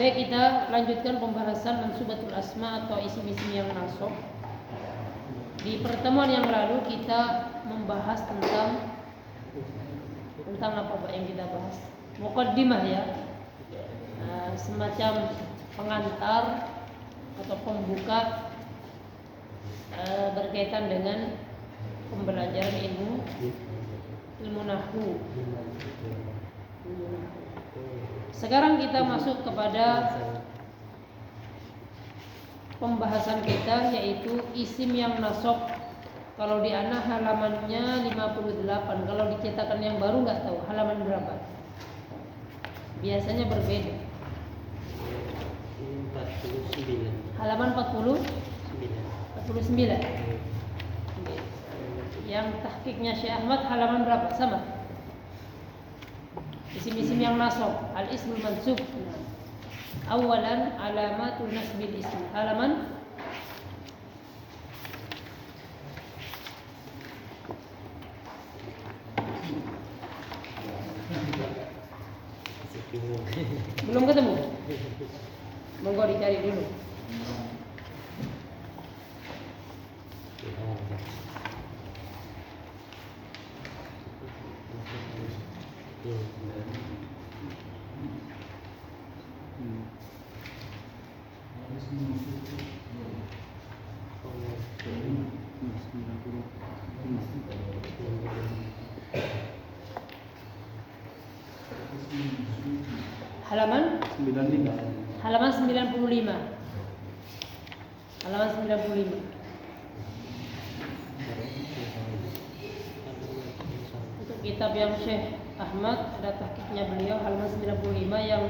Baik, kita lanjutkan pembahasan mansubatul asma atau isim-isim yang nasab. Di pertemuan yang lalu kita membahas tentang apa Pak yang kita bahas? Muqaddimah ya. Semacam pengantar atau pembuka berkaitan dengan pembelajaran ilmu nahwu. Sekarang kita masuk kepada pembahasan kita, yaitu isim yang nasab. Kalau di ana halamannya 58, kalau dicetakan yang baru nggak tahu halaman berapa. Biasanya berbeda. 49. Halaman 49. Yang tahqiqnya Syekh Ahmad halaman berapa? Sama. Isim-isim yang nasab, al-ismul mansub. Awalan alamatun nasbil ism. Halaman belum ketemu. Monggo dicari dulu. Halaman 95. Halaman 95. Halaman 95. Untuk kitab yang Syekh Ahmad ada tahqiqnya beliau halaman 95, yang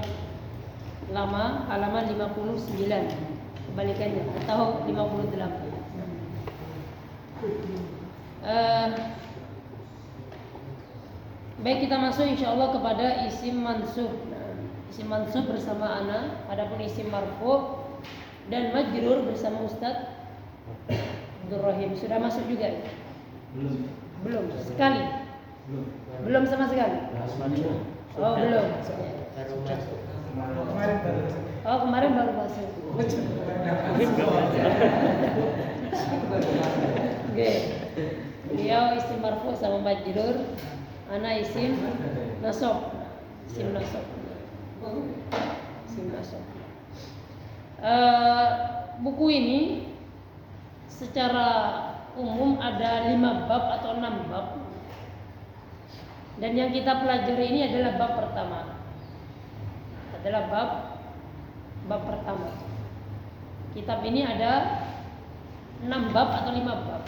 lama halaman 59. Kebalikannya atau 58. Baik, kita masuk insyaallah kepada isim mansub. Isim mansub bersama ana, adapun isim marfu dan majrur bersama Ustaz Abdul Rahim. Sudah masuk juga? Belum sekali. Belum sama sekali. Oh, belum. Oh, kemarin baru masuk. Oke. Beliau isim marfu sama majrur, ana isim nasab. Isim nasab. Buku ini secara umum ada 5 bab atau 6 bab, dan yang kita pelajari ini adalah bab pertama. Bab pertama. Kitab ini ada 6 bab atau 5 bab.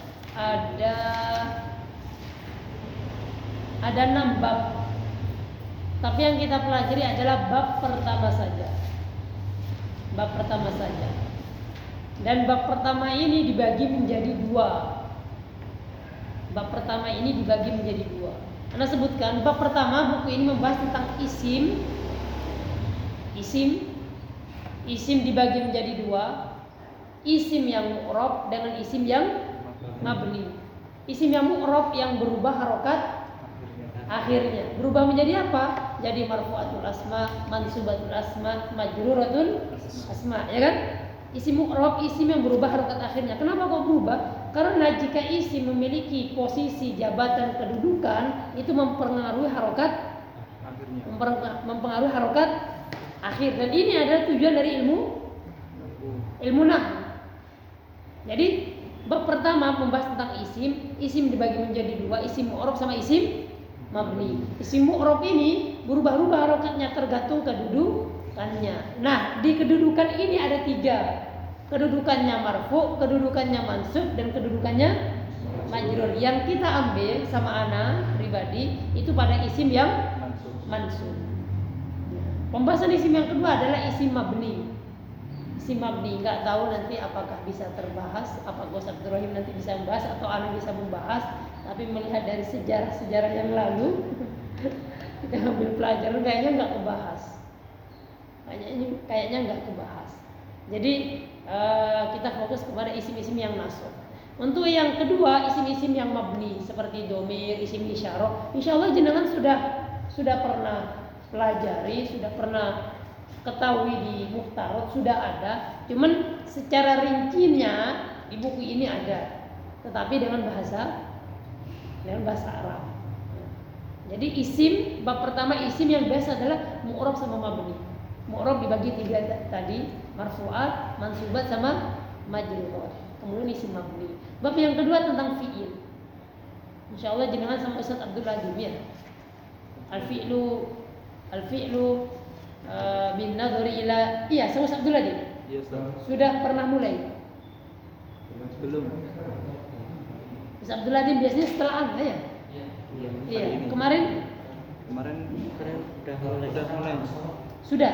Ada 6 bab. Tapi yang kita pelajari adalah bab pertama saja. Bab pertama saja. Dan bab pertama ini dibagi menjadi 2. Bab pertama ini dibagi menjadi 2. Anda sebutkan bab pertama, buku ini membahas tentang isim. Isim dibagi menjadi 2. Isim yang mu'rab dengan isim yang mabni. Isim yang mu'rab yang berubah harokat akhirnya. Berubah menjadi apa? Jadi marfu'atul asma, mansubatul asma, majruratul asma, ya kan? Isim mu'rab, isim yang berubah harokat akhirnya. Kenapa kok berubah? Karena jika isim memiliki posisi, jabatan, kedudukan, itu mempengaruhi harokat akhir. Dan ini adalah tujuan dari ilmu nahwu. Jadi bab pertama membahas tentang isim dibagi menjadi 2, isim mu'rab sama isim mabni. Isim mu'rab ini berubah-ubah harokatnya tergantung kedudukannya. Nah, di kedudukan ini ada 3. Kedudukannya marfu, kedudukannya mansub, dan kedudukannya majrur. Yang kita ambil sama ana pribadi itu pada isim yang mansub. Pembahasan isim yang kedua adalah isim mabni. Isim mabni, nggak tahu nanti apakah bisa terbahas, apakah Ustaz Abdul Rahim nanti bisa membahas atau ana bisa membahas. Tapi melihat dari sejarah yang lalu, kita ambil pelajaran kayaknya nggak kebahas. Kayaknya nggak kebahas. Jadi kita fokus kepada isim-isim yang nasab. Untuk yang kedua, isim-isim yang mabni seperti domir, isim isyarah. Insyaallah jenengan sudah pernah pelajari, sudah pernah ketahui di Mukhtarot sudah ada, cuman secara rincinya di buku ini ada, tetapi dengan bahasa Arab. Jadi isim, bab pertama isim yang biasa adalah mu'rab sama mabni. Mu'rab dibagi 3 tadi, marfu'at, mansubat sama majrurat. Kemudian isim mabni. Bab yang kedua tentang fi'il. Insyaallah jenengan sama Ustaz Abdul Ladim ya. Al-fi'lu bin nadhari ila, iya sama Ustaz Abdul Ladim. Iya, Ustaz. Sudah pernah mulai? Belum. Ustaz Abdul Ladim biasanya setelah Anda ya? Iya. Kemarin udah mulai. Sudah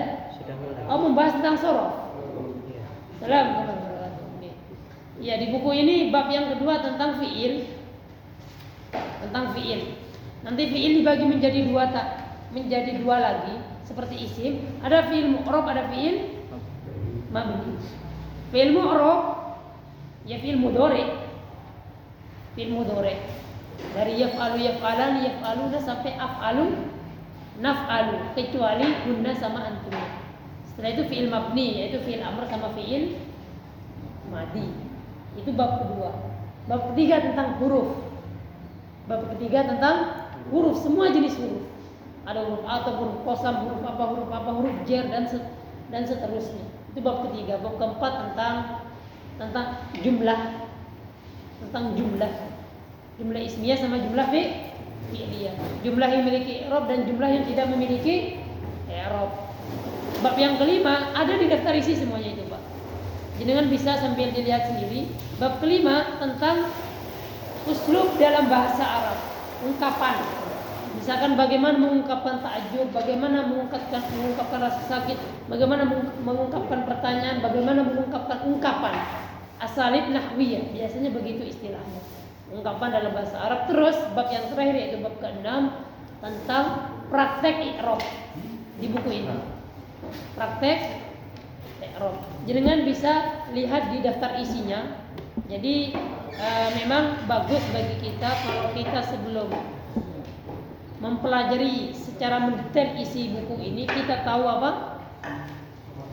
mulai. Oh, membahas tentang sorof. Iya. Assalamualaikum warahmatullahi wabarakatuh. Iya, di buku ini bab yang kedua tentang fi'il. Nanti fi'il dibagi menjadi dua lagi seperti isim. Ada fi'il mu'rab, ada fi'il mabni. Fi'il mu'rab ya fi'il mudhari. Dari yaf'alu, yaf'alan, yaf'aluna sampai af'alu, naf'alu, kecuali hunna sama antum. Setelah itu fi'il mabni, yaitu fi'il amr sama fi'il madi. Itu bab kedua. Bab ketiga tentang huruf. Semua jenis huruf. Ada huruf atau huruf qasam, huruf apa, huruf jar dan seterusnya. Itu bab ketiga. Bab keempat tentang jumlah. Jumlah ismiyah sama jumlah fi'liyah. Jumlah yang memiliki i'rab dan jumlah yang tidak memiliki i'rab. Bab yang kelima ada di daftar isi semuanya itu, Pak. Jenengan bisa sambil dilihat sendiri. Bab kelima tentang uslub dalam bahasa Arab, ungkapan. Misalkan bagaimana mengungkapkan ta'ajub, bagaimana mengungkapkan rasa sakit, bagaimana mengungkapkan pertanyaan, bagaimana mengungkapkan ungkapan. Asalib nahwiyah, biasanya begitu istilahnya. Ungkapan dalam bahasa Arab. Terus bab yang terakhir yaitu bab ke-6 tentang praktek i'rab di buku ini. Praktek i'rab. Jenengan bisa lihat di daftar isinya. Jadi memang bagus bagi kita kalau kita sebelum mempelajari secara mendetail isi buku ini, kita tahu apa?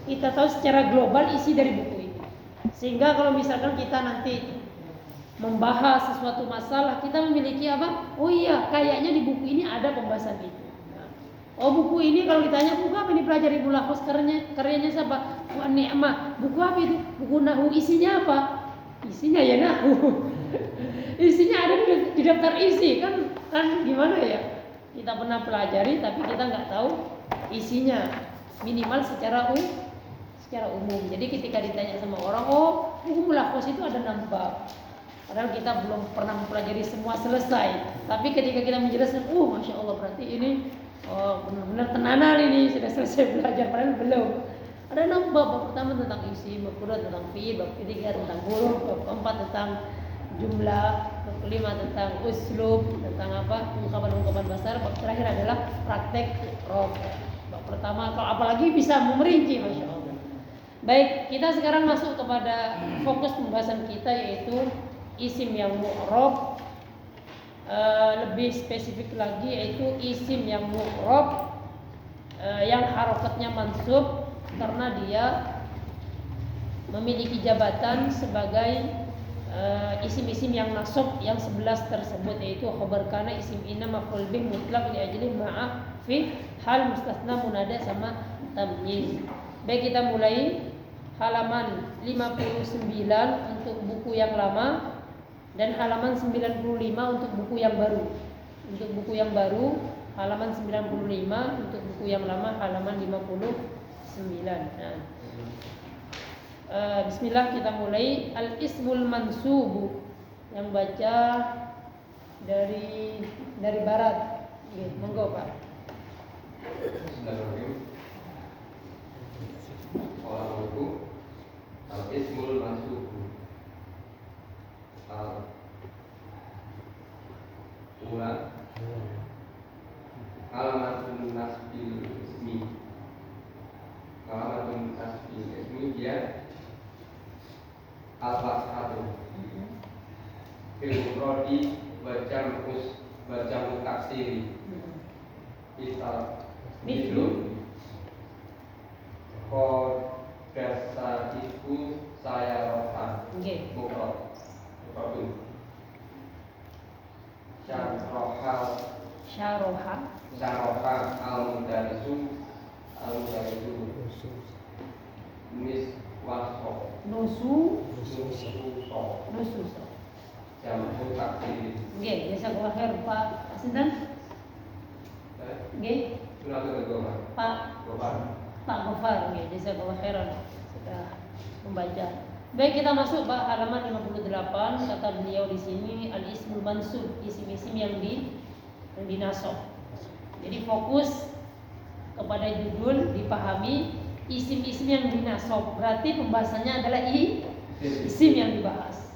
Kita tahu secara global isi dari buku ini. Sehingga kalau misalkan kita nanti membahas sesuatu masalah, kita memiliki apa? Oh iya, kayaknya di buku ini ada pembahasan itu. Oh, buku ini kalau ditanya buku apa ini pelajari Mulakhos, karyanya siapa? Wah, Ni'mah. Buku apa itu? Buku nahwu. Isinya apa? Isinya ya nahwu. Isinya ada di daftar isi kan gimana ya? Kita pernah pelajari tapi kita nggak tahu isinya, minimal secara umum. Jadi ketika ditanya sama orang, oh buku Mulakhos itu ada 6 bab. Padahal kita belum pernah mempelajari semua selesai. Tapi ketika kita menjelaskan, Masya Allah berarti ini benar-benar tenanan ini sudah selesai belajar. Padahal belum. Ada 6 bab. Bab pertama tentang isi, bab kedua tentang fi'il, bab ketiga tentang huruf, bab keempat tentang jumlah, bab kelima tentang uslub, tentang ungkapan-ungkapan bahasa. Bab terakhir adalah praktek i'rab. Bab pertama, kalau apalagi bisa memerinci, Masya Allah. Baik, kita sekarang masuk kepada fokus pembahasan kita, yaitu isim yang mu'rab. Lebih spesifik lagi yaitu isim yang mu'rab yang harokatnya mansub karena dia memiliki jabatan sebagai isim-isim yang nasab yang 11 tersebut, yaitu khabar kana, isim inna, maf'ul bih, mutlaq li ajli ma'a, fi, hal, mustatsna, munada sama tamyiz. Baik, kita mulai halaman 59 untuk buku yang lama dan halaman 95 untuk buku yang baru. Untuk buku yang baru halaman 95, untuk buku yang lama halaman 59. Nah, bismillah, kita mulai. Al-ismul mansubu, yang baca dari barat. Oke, monggo Pak. Bismillahirrahmanirrahim. Al-ismul mansubu. Ulang. Alamatun nasbil ismi. Alamatun nasbil ismi dia al-fas'atu. Fil muradi bacam taksiri. Misal mislun Nususo. Jamu taksi. Nggih, jazakallahu khair Pak Sinten? Nggih, Kenapa kedua? Pak Gopar. Pak Gofar, nggih, jazakallahu khairan sudah membaca. Baik, kita masuk Pak halaman 58. Kata beliau di sini al-ismul mansub, isim-isim yang dinasab. Jadi fokus kepada judul, dipahami isim-isim yang dinasab. Berarti pembahasannya adalah isim yang dibahas.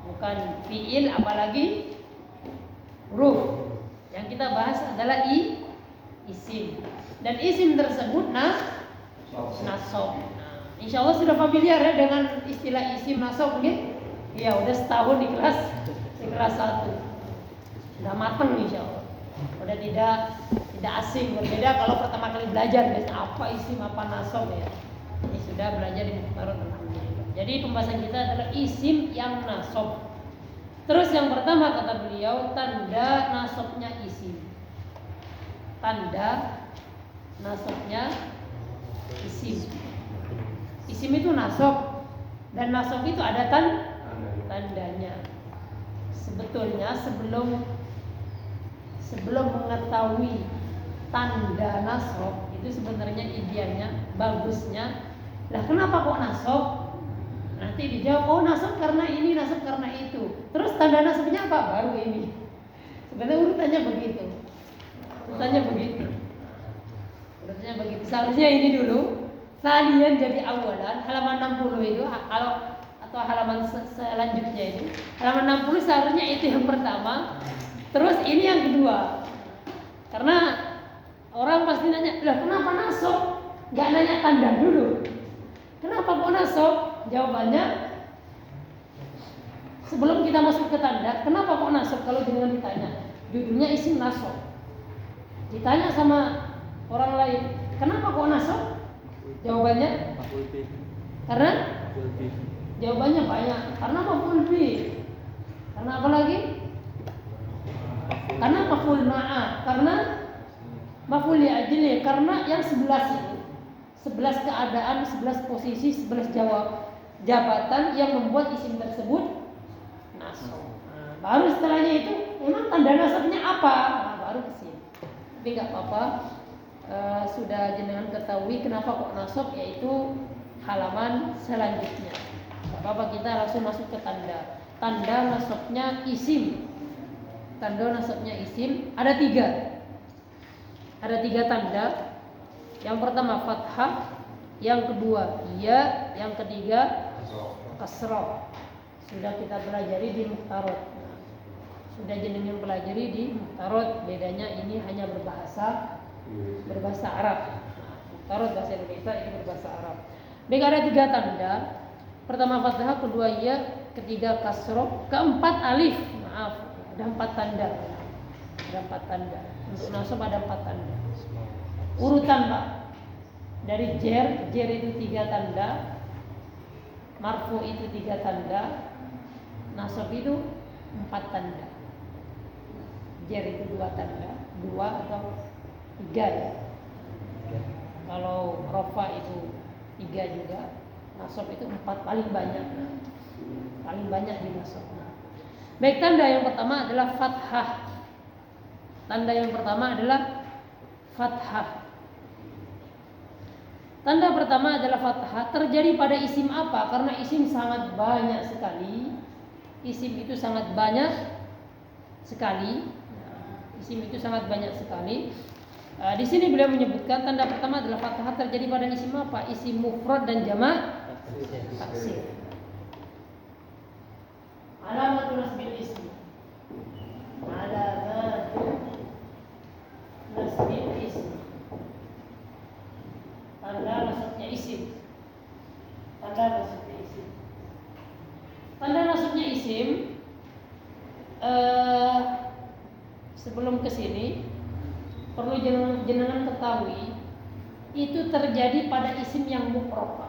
Bukan fiil apalagi huruf. Yang kita bahas adalah isim. Dan isim tersebut nasab. Insya Allah sudah familiar ya dengan istilah isim nasab nih. Ya udah setahun di kelas 1. Sudah matang insya Allah. Udah tidak asing, berbeda kalau pertama kali belajar biasanya apa isim apa nasab ya. Ini sudah belajar di Mukhtarot alhamdulillah. Jadi pembahasan kita adalah isim yang nasab. Terus yang pertama kata beliau tanda nasabnya isim. Tanda nasabnya isim. Isim itu nasab dan nasab itu ada tandanya. Sebetulnya sebelum mengetahui tanda nasab itu sebenarnya idealnya, bagusnya, lah kenapa kok nasab? Nanti dijawab, oh nasab karena ini, nasab karena itu. Terus tanda nasabnya apa? Baru ini. Sebenarnya urutannya begitu. Urutannya begitu. Seharusnya ini dulu. Kalian jadi awalan halaman 60 itu atau halaman selanjutnya itu. Halaman 60 seharusnya itu yang pertama. Terus ini yang kedua. Karena orang pasti nanya, "Lah kenapa nasab?" Enggak nanya tanda dulu. Kenapa kok nasab? Jawabannya sebelum kita masuk ke tanda, kenapa kok nasab? Kalau dengan ditanya, judulnya isim nasab. Ditanya sama orang lain, kenapa kok nasab? Jawabannya karena jawabannya banyak. Karena maf'ul bih. Karena apa lagi? Karena maf'ul ma'a. Karena maf'ul li ajli. Karena yang 11 itu 11 keadaan, 11 posisi, 11 jabatan yang membuat isim tersebut nasab. Nah, baru setelahnya itu memang tanda nasabnya apa? Nah, baru kesini. Tapi nggak apa-apa. Sudah jenengan ketahui kenapa kok nasab, yaitu halaman selanjutnya. Gak apa-apa, kita langsung masuk ke tanda. Tanda nasabnya isim. Tanda nasabnya isim ada 3. Ada 3 tanda. Yang pertama fathah, yang kedua ya, yang ketiga kasrah. Sudah kita pelajari di Mukhtarot. Sudah jenengan pelajari di Mukhtarot. Bedanya ini hanya berbahasa Arab. Mukhtarot bahasa Indonesia, ini berbahasa Arab. Baik, ada 3 tanda. Pertama fathah, kedua ya, ketiga kasrah, keempat alif. Maaf, ada 4 tanda. Ada 4 tanda. Untuk nasab ada 4 tanda. Urutan Pak. Dari jer itu 3 tanda. Marfu itu 3 tanda. Nasab itu 4 tanda. Jer itu 2 tanda, 2 atau 3 ya. Kalau rofa itu 3 juga. Nasab itu 4 paling banyak. Paling banyak di nasab. Baik, tanda yang pertama adalah fathah. Tanda yang pertama adalah fathah. Tanda pertama adalah fathah. Terjadi pada isim apa? Karena isim sangat banyak sekali. Isim itu sangat banyak sekali. Isim itu sangat banyak sekali. Di sini beliau menyebutkan tanda pertama adalah fathah. Terjadi pada isim apa? Isim mufrad dan jamak taksir. Alamatul nasbil ismi. Alamatul nasbil ismi. Tanda nasabnya isim. Tanda nasabnya isim. Tanda nasabnya isim. Sebelum ke sini perlu jenengan ketahui itu terjadi pada isim yang mu'rab.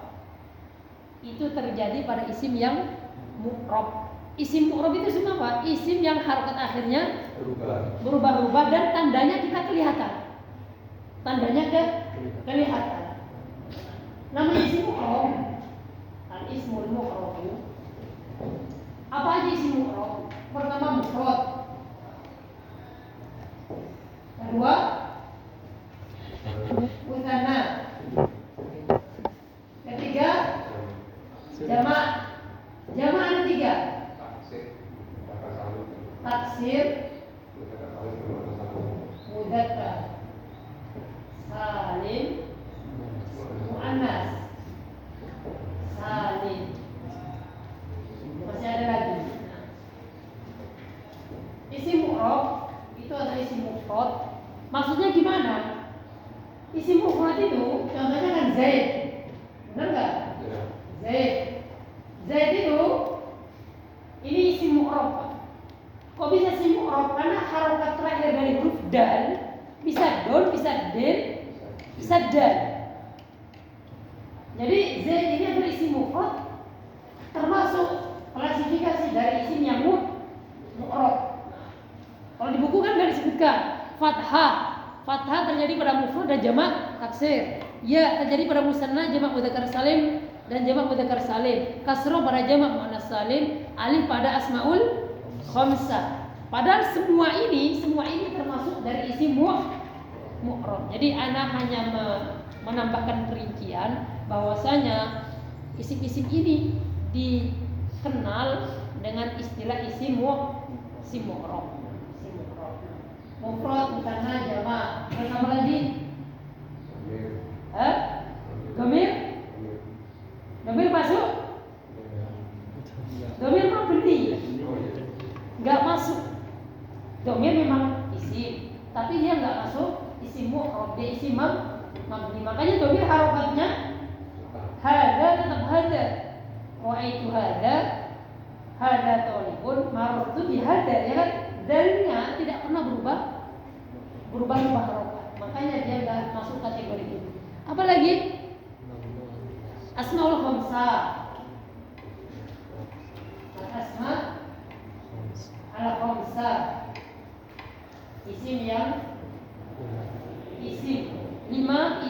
Itu terjadi pada isim yang mu'rab. Isim mu'rab itu semua apa? Isim yang harakat akhirnya berubah-ubah dan tandanya kita kelihatan. Tandanya kelihatan. Namanya isim mu'rab. Al-ismul mu'rab Apa aja isim mu'rab? Pertama mufrad. Kedua mutsanna. Ketiga jamak. Jamak ada 3. Taksir, mudzakkar, salim, muannas, salim. Masih ada lagi. Nah, isim mu'rab itu adalah isim mufrad. Maksudnya gimana? Isim mufrad itu contohnya kan Zaid. Benar nggak? Zaid. Zaid itu ini isim mu'rab, Pak. Kok bisa isim mu'rab? Karena harokat terakhir dari huruf dal bisa don, bisa den, bisa dal. Jadi Zaid ini adalah isim mufrad, termasuk klasifikasi dari isim yang mu'rab. Kalau di buku kan nggak disebutkan fathah. Fathah terjadi pada mufrad dan jamak taksir. Ya terjadi pada musanna, jamak mudzakkar salim dan jamak mudzakkar salim. Kasrah pada jamak muannas salim. Alif pada asmaul khamsah. Padahal semua ini termasuk dari isim mu'rab. Jadi ana hanya menambahkan perincian bahwasanya isim-isim ini dikenal dengan istilah isim mu'rab. Mufrad, mutsanna, jamak. Terus apa lagi? Domir? Domir masuk? Domir mabni. Enggak masuk. Domir memang isim, tapi dia enggak masuk isim mu'rab, dia isim mabni. Makanya domir harokatnya hada tetap hada. Ra'aitu hada, hada thalibun, marartu bi hada, ya kan? Dalnya tidak pernah berubah harokat. Makanya dia enggak masuk kategori itu. Apalagi asmaul khamsah. Asma al-khamsah. Isim 5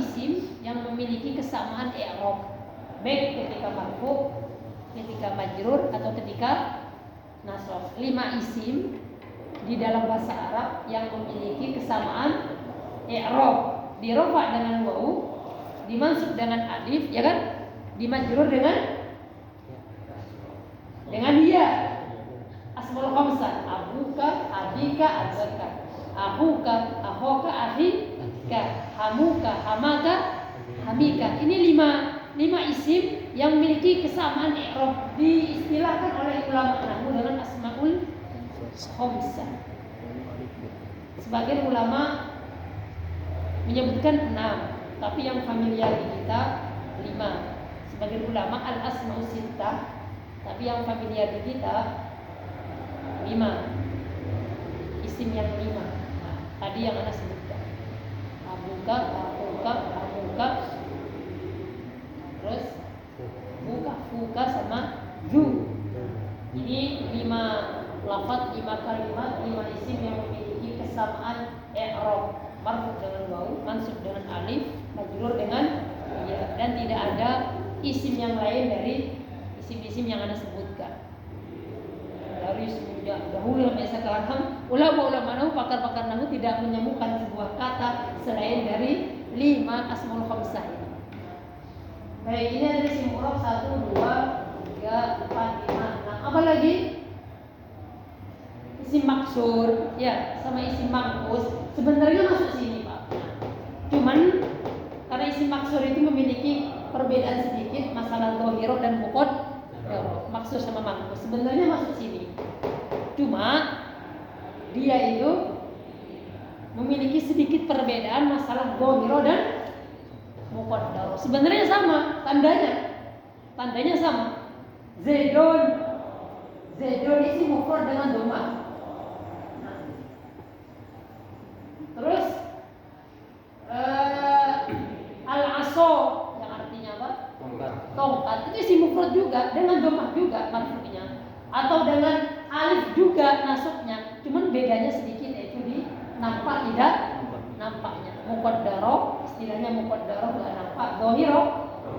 isim yang memiliki kesamaan i'rab. Baik ketika marfu, ketika majrur atau ketika nasab. 5 isim di dalam bahasa Arab yang memiliki kesamaan i'rab. Dirofa dengan wawu, dimansub dengan alif, ya kan? Dimajrur dengan ya. Asmaul khamsah, abuka, abika, azaka. Abuka, akhoka, akhika. Hamuka, hamaka, hamika. Ini 5 isim yang memiliki kesamaan i'rab, diistilahkan oleh ulama nahwu dengan asmaul khamsah. Sebagian ulama menyebutkan 6, tapi yang familiar di kita 5. Sebagian ulama al-asma'us sittah, tapi yang familiar di kita 5. Isim yang 5. Nah, tadi yang Anda sebutkan. Abuka, akuka, amuka. Terus buka, fuka sama yu. Ini 5 lafaz, 5 kalimat, 5 isim yang memiliki kesamaan i'rab. Marfu dengan wawu, mansub dengan alif, majrur dengan ya, dan tidak ada isim yang lain dari isim-isim yang Anda sebutkan. Dari sejak dahulu sampai sekarang, ulama-ulama nahwu, pakar-pakar nahwu tidak menemukan sebuah kata selain dari 5 asmaul khamsah ini. Baik, ini ada isim mu'rab 1, 2, 3, 4, 5, 6. Apa lagi? Isim maksur, ya, sama isim manqus sebenarnya masuk sini, Pak. Cuman karena isim maksur itu memiliki perbedaan sedikit masalah dhahirah dan muqaddar. Maksur sama manqus sebenarnya masuk sini. Cuma dia itu memiliki sedikit perbedaan masalah dhahirah dan muqaddar. Sebenarnya sama, tandanya sama. Zaidun isim mufrad dengan dhammah. Terus al-aso yang artinya apa? Tongkat. Itu isim mufrad juga dengan dhammah juga marfu'nya. Atau dengan alif juga nasabnya. Cuman bedanya sedikit, yaitu di nampak tidak nampaknya. Muqaddaro, istilahnya muqaddaro enggak nampak, dhahiro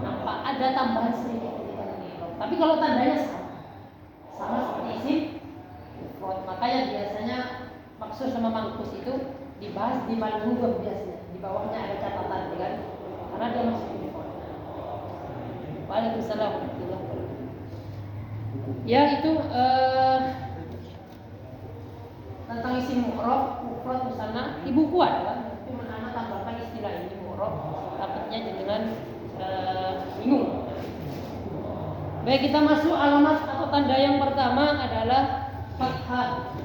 nampak, ada tambahan sedikit ketika ini. Tapi kalau tandanya sama. sama seperti isim mufrad. Makanya biasanya maksur sama mangkus itu dibahas di malhudhah biasanya. Di bawahnya ada catatan kan? Karena dia masuk mufrad. Waalaikumsalam warahmatullahi wabarakatuh. Ya itu tentang isim mufrad misalnya di buku ada, tapi anak tambahkan istilah ini mufrad, takutnya dengan bingung. Baik, kita masuk alamat atau tanda yang pertama adalah fathah.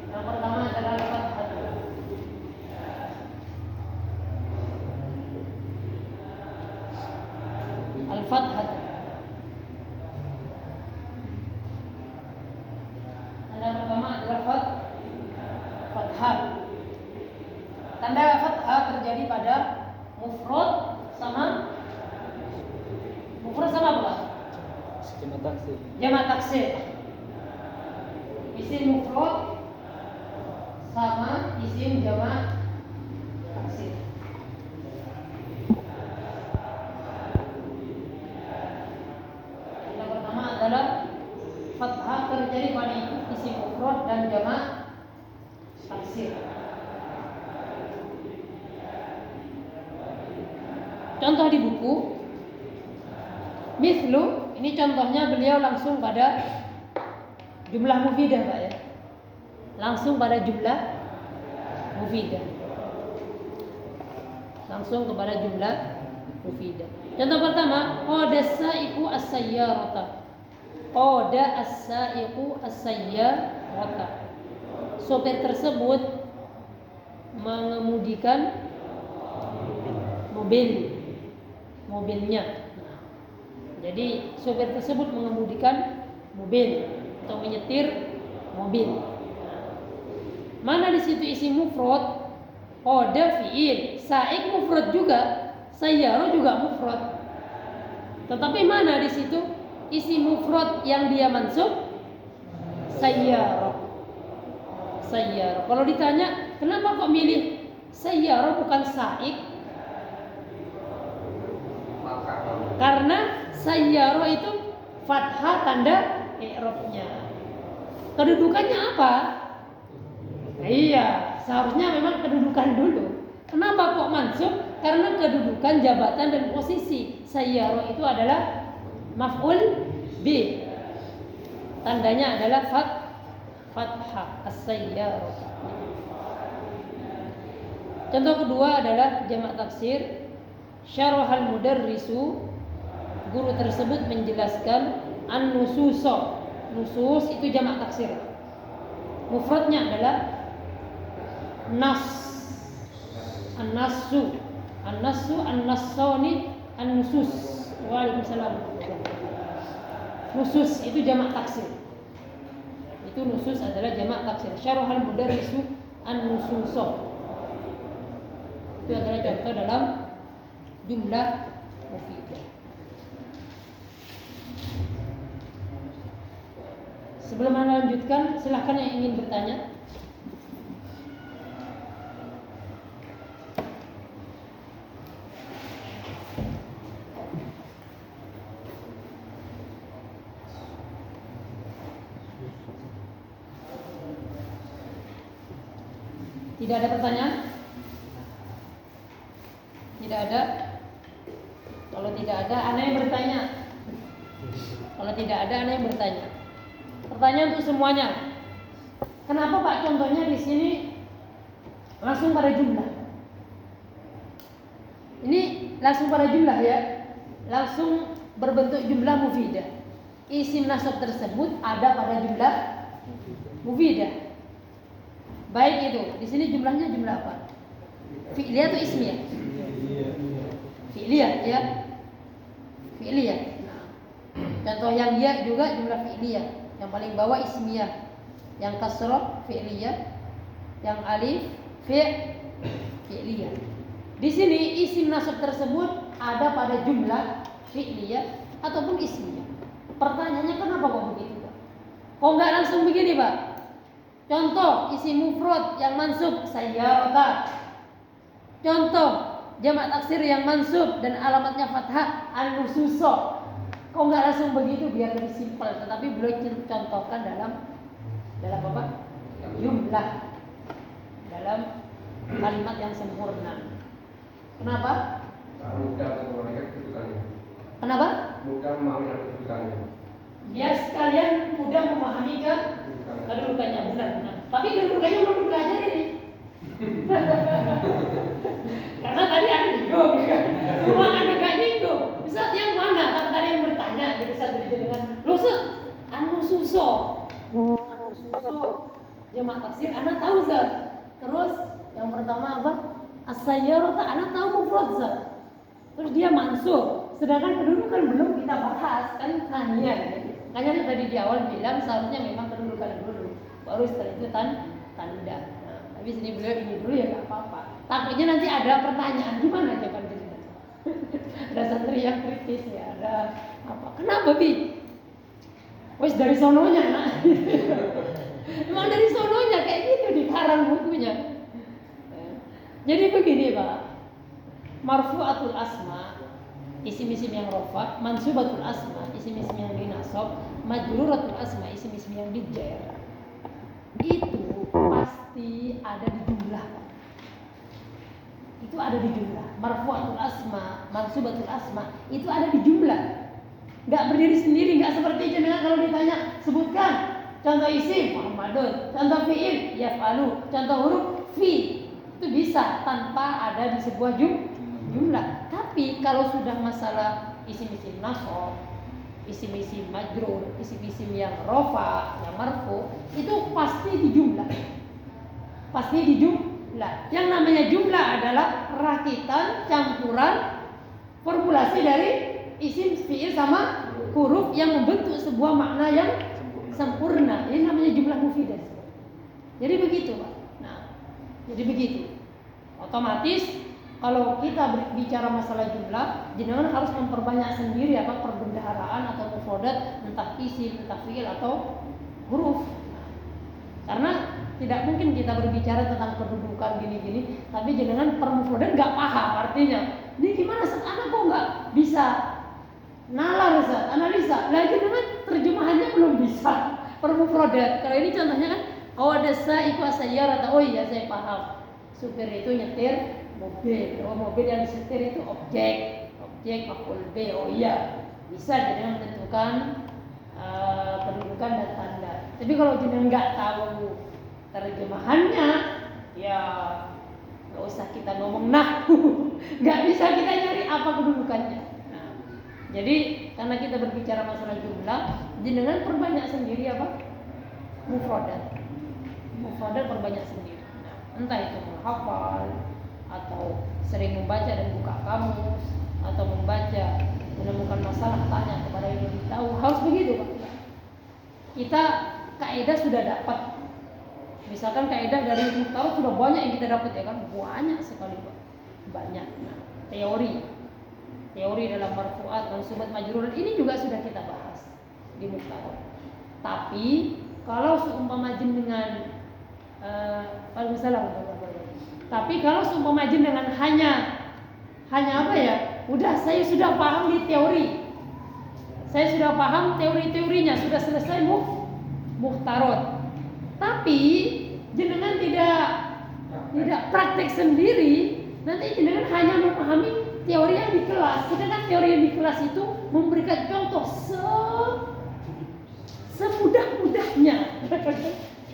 Yang pertama adalah fathah. Al-fathah. Tanda pertama adalah fathah. Tanda fathah terjadi pada mufrad sama apa? Jamak taksir. Jamak taksir. Isim mufrad sama isim jamak taksir. Yang pertama adalah fathah terjadi pada isim mufrad dan jamak taksir. Contoh di buku mislu, ini contohnya beliau langsung pada jumlah mufidah Pak ya. Langsung pada jumlah mufidah. Langsung kepada jumlah mufidah. Contoh pertama, qada as-saiqu as-sayyarata. Qada as-saiqu as-sayyarata. Sopir tersebut mengemudikan mobilnya. Jadi sopir tersebut mengemudikan mobil atau menyetir mobil. Mana di situ isim mufrad? Qada fi'il, sa'iq mufrad juga, sayyara juga mufrad. Tetapi mana di situ isim mufrad yang dia mansub? Sayyara. Kalau ditanya, kenapa kok milih sayyara bukan sa'iq? Karena sayyara itu fathah tanda i'rabnya. Kedudukannya apa? Iya, seharusnya memang kedudukan dulu. Kenapa kok mansub? Karena kedudukan, jabatan dan posisi. Sayyara itu adalah maf'ul bih. Tandanya adalah fathah as-sayyara. Contoh kedua adalah jamak taksir. Syarahal mudarrisu, guru tersebut menjelaskan an-nususa. Nusus itu jamak taksir. Mufradnya adalah nas. An-nassu, an-nassani, an-nusus. Waalaikumsalam. Nusus itu jamak taksir. Itu nusus adalah jamak taksir. Syarahal mudarrisu an-nususa. Itu adalah contoh dalam jumlah mufidah. Sebelum Anda lanjutkan, silahkan yang ingin bertanya. Tidak ada pertanyaan? Tidak ada? Kalau tidak ada, Anda yang bertanya. Kalau tidak ada, Anda yang bertanya. Pertanyaan untuk semuanya. Kenapa Pak contohnya di sini langsung pada jumlah? Ini langsung pada jumlah ya. Langsung berbentuk jumlah mufidah. Isim nasab tersebut ada pada jumlah mufidah. Baik itu. Di sini jumlahnya jumlah apa? Fi'liyah atau ismiyah? Fi'liyah ya. Fi'liyah. Contoh yang ya juga jumlah fi'liyah. Yang paling bawah ismiyah, yang kasrah fi'liyah, yang alif fi'liyah. Di sini isim nasab tersebut ada pada jumlah fi'liyah ataupun ismiyah. Pertanyaannya kenapa kok begitu, Pak? Kok enggak langsung begini, Pak? Contoh isim mufrad yang mansub sayyarata. Contoh jamak taksir yang mansub dan alamatnya fathah an-nususo. Kok nggak langsung begitu biar lebih simpel, tetapi beliau contohkan dalam apa? Jumlah, dalam kalimat yang sempurna. Kenapa? Mudah untuk memahami kedudukannya. Kenapa? Mudah memahami kedudukannya. Biar sekalian mudah memahami kedudukannya, benar. Tapi kedudukannya belum dipelajari nih. Karena tadi ada nyinggung, cuma ada gak nyinggung. Ustaz yang mana? Kan tadi yang bertanya, jadi satu dengan lu anu suso, jamak taksir, anak tahu Zat. Terus yang pertama apa? As-sayyarata, anak tahu mufrad Zat. Terus dia mansub, sedangkan kedudukan belum kita bahas, kan tanya. Makanya tadi di awal bilang seharusnya memang kedudukan dulu, baru setelah itu tanda. Nah, tapi sini beliau ini dulu ya nggak apa-apa. Takutnya nanti ada pertanyaan gimana jawaban cerita. Ada santri yang kritis ya, ada apa? Kenapa Bi? Wes dari sononya nak. Emang dari sononya kayak gitu di karang bukunya. Jadi begini Pak, marfu'atul asma, isim-isim yang rofa, mansubatul asma, isim-isim yang dinasab, majruratul asma, isim-isim yang dijar. Itu pasti ada di jumlah. Itu ada di jumlah. Marfu'atul asma, mansubatul asma, itu ada di jumlah. Enggak berdiri sendiri, enggak seperti jenengan kalau ditanya, sebutkan contoh isim Muhammadun, contoh fi'il yaf'alu, contoh huruf fi. Itu bisa tanpa ada di sebuah jumlah. Tapi kalau sudah masalah isim-isim nasab, isim-isim majrur, isim-isim yang rofa, yang marfu, itu pasti di jumlah. Pasti di jumlah. Yang namanya jumlah adalah rakitan campuran formulasi dari isim, fi'il sama huruf yang membentuk sebuah makna yang sempurna. Ini namanya jumlah mufidah. Jadi begitu, Pak. Nah, jadi begitu. Otomatis kalau kita bicara masalah jumlah, jenengan harus memperbanyak sendiri apa perbendaharaan atau mufradat, entah isim, entah fi'il atau huruf. Karena tidak mungkin kita berbicara tentang kedudukan gini-gini, tapi jenengan per mufradat nggak paham artinya. Ini gimana Ustaz? Anak kok nggak bisa nalar Ustaz, analisa? Lagi dengan terjemahannya belum bisa per mufradat. Kalau ini contohnya kan, ada sa'iqu sayyarata. Oh iya saya paham. Supir itu nyetir mobil. Oh, mobil yang disetir itu objek maf'ul bi. Oh iya, bisa jenengan menentukan kedudukan dan tanda. Tapi kalau jenengan nggak tahu terjemahannya, ya nggak usah kita ngomong nahwu. Nggak bisa kita nyari apa kedudukannya. Nah, jadi karena kita berbicara masalah jumlah, jenengan perbanyak sendiri apa mufradat perbanyak sendiri. Nah, entah itu menghafal atau sering membaca dan buka kamus, atau membaca menemukan masalah tanya kepada yang lebih tahu, harus begitu Pak. Kita kaidah sudah dapat, misalkan kaidah dari Mukhtar sudah banyak yang kita dapat ya kan, banyak sekali Pak, banyak. Nah, teori dalam marfu'at, mansubat, majrurat ini juga sudah kita bahas di Mukhtar. Tapi kalau seumpama jenengan tapi kalau seumpama jenengan hanya apa ya? Udah saya sudah paham di teori. Saya sudah paham teori-teorinya, sudah selesai mukhtarot. Tapi jenengan tidak praktek sendiri, nanti jenengan hanya memahami teori yang di kelas. Sedangkan teori yang di kelas itu memberikan contoh semudah-mudahnya.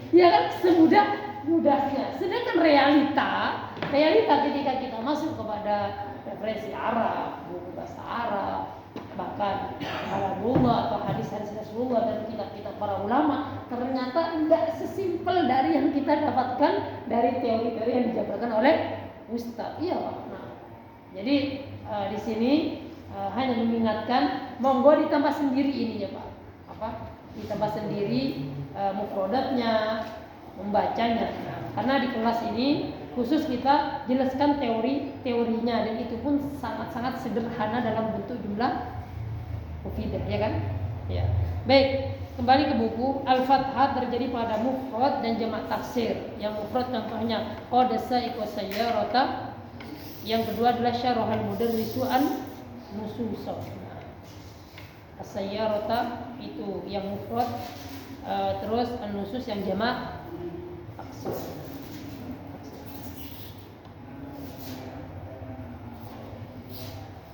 Ya kan, semudah-mudahnya. Sedangkan realita ketika kita masuk kepada referensi Arab, buku bahasa Arab, bahkan kalamullah atau hadis-hadis Rasulullah dan kitab-kitab para ulama, ternyata tidak sesimpel dari yang kita dapatkan dari teori-teori yang dijabarkan oleh Ustaz. Iya Pak. Nah, jadi di sini hanya mengingatkan, monggo ditambah sendiri ininya Pak. Ditambah sendiri mufradatnya, membacanya. Nah, karena di kelas ini khusus kita jelaskan teorinya, dan itu pun sangat-sangat sederhana dalam bentuk jumlah mufidah, ya kan? Ya. Baik, kembali ke buku. Al-fathah terjadi pada mufrad dan jamak taksir. Yang mufrad contohnya qad sa'iqa sayyarata Yang kedua adalah syarahal mudarrisu an nususa. As-sayyarata itu yang mufrad, terus an-nusus yang jamak taksir.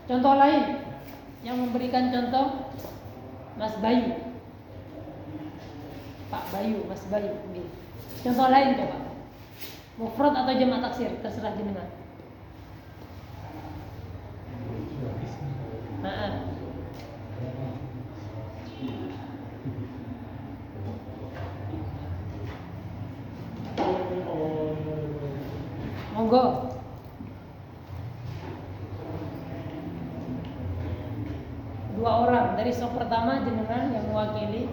Contoh lain yang memberikan contoh Mas Bayu. Pak Bayu, Mas Bayu. Contoh lain coba. Mufrad atau jamak taksir, terserah jenengan. Monggo. Dua orang dari sop pertama jenengan yang mewakili,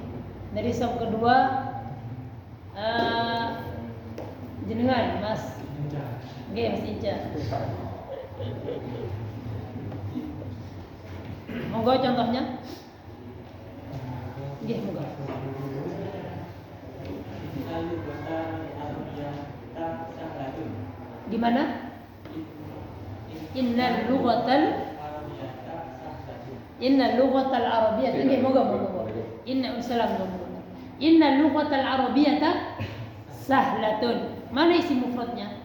dari sop kedua jenengan Mas. Oke, Mas Ica. Monggo contohnya. Nggih, monggo. Di mana? Innal lughatal arabiyyah. Nggih, monggo. Innal lughatal arabiyyah sahlatun. Mana isi mufradnya?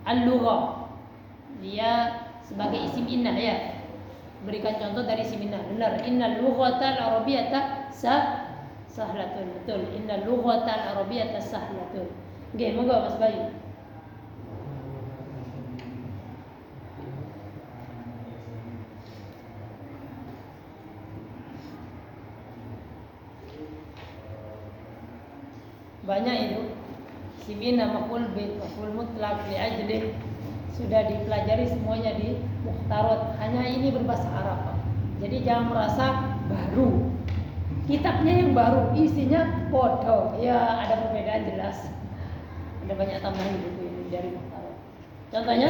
Al-lughah. Dia sebagai isim innah ya. Berikan contoh dari isim innah. Benar. Innal lughatal arabiyyah sahlatun. Betul. Innal lughatal arabiyyah sahlatun. Nggih, monggo Mas Bayu. Banyak itu. Simina maf'ul bih, maf'ul mutlaq, li ajli sudah dipelajari semuanya di Mukhtarat. Hanya ini berbahasa Arab, Pak. Jadi jangan merasa baru. Kitabnya yang baru, isinya podo. Ya, ada perbedaan jelas. Ada banyak tambahan di buku ini dari Mukhtarat. Contohnya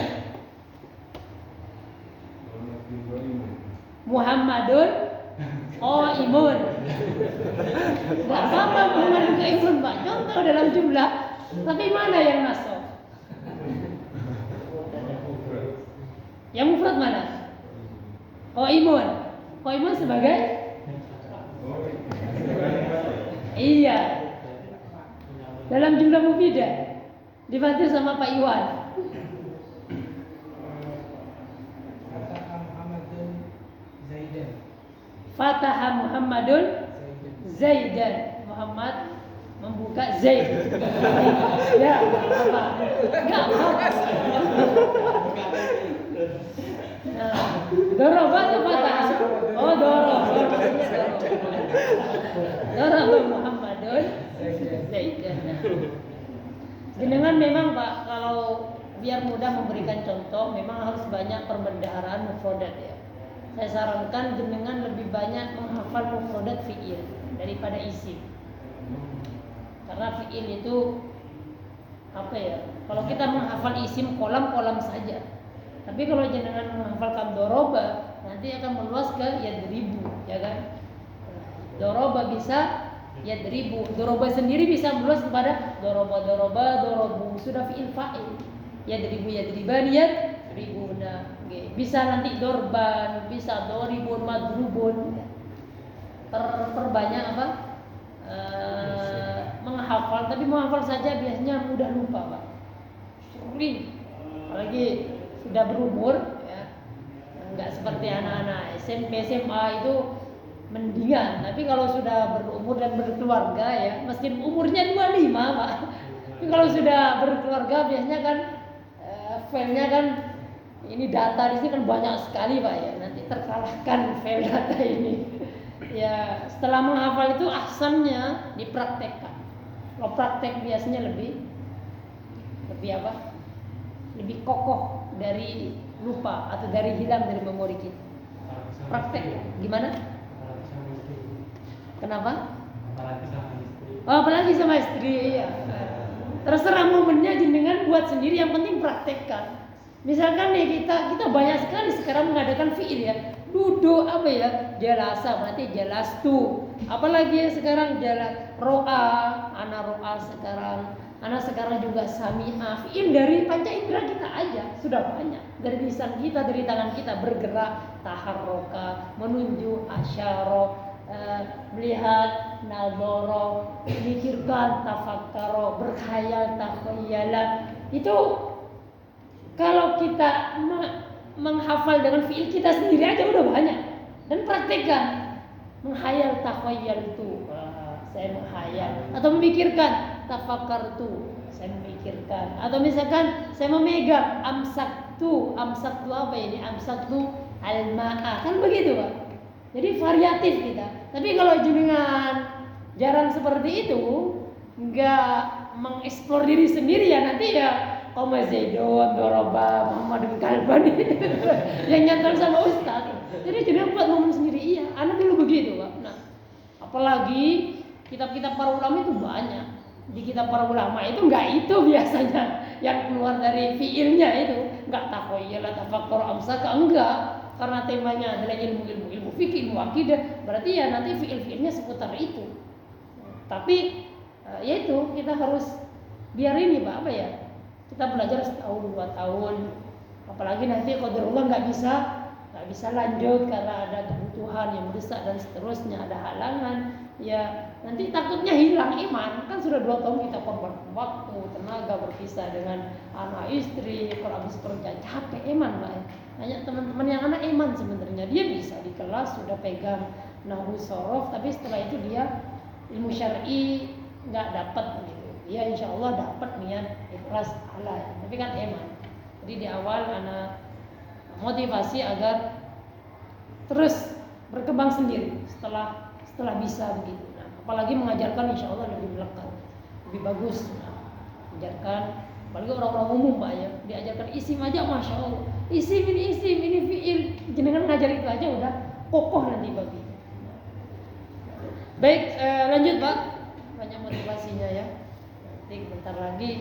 Muhammadun Qaimun. Enggak apa-apa Muhammadun Qaimun, Pak. Contoh dalam jumlah. Tapi mana yang nasab? Yang mufrad mana? Qaimun. Qaimun sebagai? Iya. Dalam jumlah mufidah. Dibantu sama Pak Iwan. Fataha Muhammadun Zaidan. Muhammad membuka Zaid. Ya, apa? Enggak apa. Nah, doroba atau fataha? Oh, doroba. Doroba Muhammadun Zaidan. Jenengan memang Pak, kalau biar mudah memberikan contoh, memang harus banyak perbendaharaan mufradat ya. Saya sarankan jenengan lebih banyak menghafal mufradat fi'il daripada isim. Karena fi'il itu apa ya? Kalau kita menghafal isim kolam-kolam saja. Tapi kalau jenengan menghafalkan doroba, nanti akan meluas ke yadribu, ya kan? Doroba bisa yadribu. Doroba sendiri bisa meluas kepada doroba, dorobu. Sudah fi'il fa'il. Yadribu, yadriban, yadribuna. Bisa nanti dorban, bisa doribun, madrubun. Terbanyak apa? Menghafal, tapi menghafal saja biasanya mudah lupa, Pak. Sering, apalagi sudah berumur, ya. Enggak seperti anak-anak SMP, SMA itu mendingan. Tapi kalau sudah berumur dan berkeluarga, ya, meski umurnya 25, Pak. Tapi kalau sudah berkeluarga biasanya kan filenya kan ini data di sini kan banyak sekali, Pak, ya. Nanti terkalahkan file data ini. Ya, setelah menghafal itu ahsannya dipraktekkan. Kalau praktek biasanya lebih apa? Lebih kokoh dari lupa atau dari hilang dari memori kita. Praktek, gimana? Kenapa? Apalagi sama istri, iya. Terserah momennya jenengan buat sendiri, yang penting praktekkan. Misalkan nih kita banyak sekali sekarang mengadakan fi'il ya. Duduk apa ya? Jalasa berarti jalastu. Apalagi ya sekarang jalan ro'a, ana ro'a sekarang Anak sekarang juga sami'ah, fi'il dari panca indera kita aja sudah banyak. Dari lisan kita, dari tangan kita bergerak, taharroka, menunjuk, asyara, melihat, nadhara, memikirkan, tafakkara, berkhayal, takhayyala. Itu kalau kita menghafal dengan fi'il kita sendiri aja udah banyak. Dan praktekkan, menghayal, takhayyal itu. Saya menghayal atau memikirkan, tafakartu, saya memikirkan, atau misalkan saya memegang, amsaktu apa ini, amsaktu al-ma'a, kan begitu Pak. Jadi variatif kita. Tapi kalau jenengan jarang seperti itu, nggak mengeksplor diri sendiri ya nanti ya Koma Zaidun, Doroba, Muhammad bin Kalban yang nyantar sama Ustaz. Jadi jenengan buat ngomong sendiri, iya, anak dulu begitu Pak. Nah, apalagi kitab-kitab para ulama itu banyak. Di kitab para ulama itu enggak itu biasanya yang keluar dari fiilnya itu, enggak takhayyul, tafakkur, amsaka, enggak. Karena temanya adalah ilmu fikih, ilmu akidah, berarti ya nanti fiil-fiilnya seputar itu. Tapi ya itu kita harus biar ini Pak, apa ya? Kita belajar setahun 2 tahun. Apalagi nanti qadarullah nggak bisa lanjut karena ada kebutuhan yang mendesak dan seterusnya, ada halangan. Ya nanti takutnya hilang iman. Kan sudah 2 tahun kita korban waktu, tenaga, berpisah dengan anak istri, kalau habis kerja capek iman Pak. Banyak teman-teman yang anak iman sebenarnya dia bisa di kelas sudah pegang nahwu sorof, tapi setelah itu dia ilmu syar'i nggak dapat gitu. Dia insya Allah dapat niat ikhlas Allah, tapi kan iman. Jadi di awal anak motivasi agar terus berkembang sendiri setelah bisa begitu. Nah, apalagi mengajarkan insya Allah lebih melekat, lebih bagus. Nah, mengajarkan, apalagi orang-orang umum Pak ya, diajarkan isim aja masya Allah. Isim ini fiil, jenengan ngajar itu aja udah kokoh nanti bagi. Nah, baik, lanjut Pak, banyak motivasinya ya. Nanti bentar lagi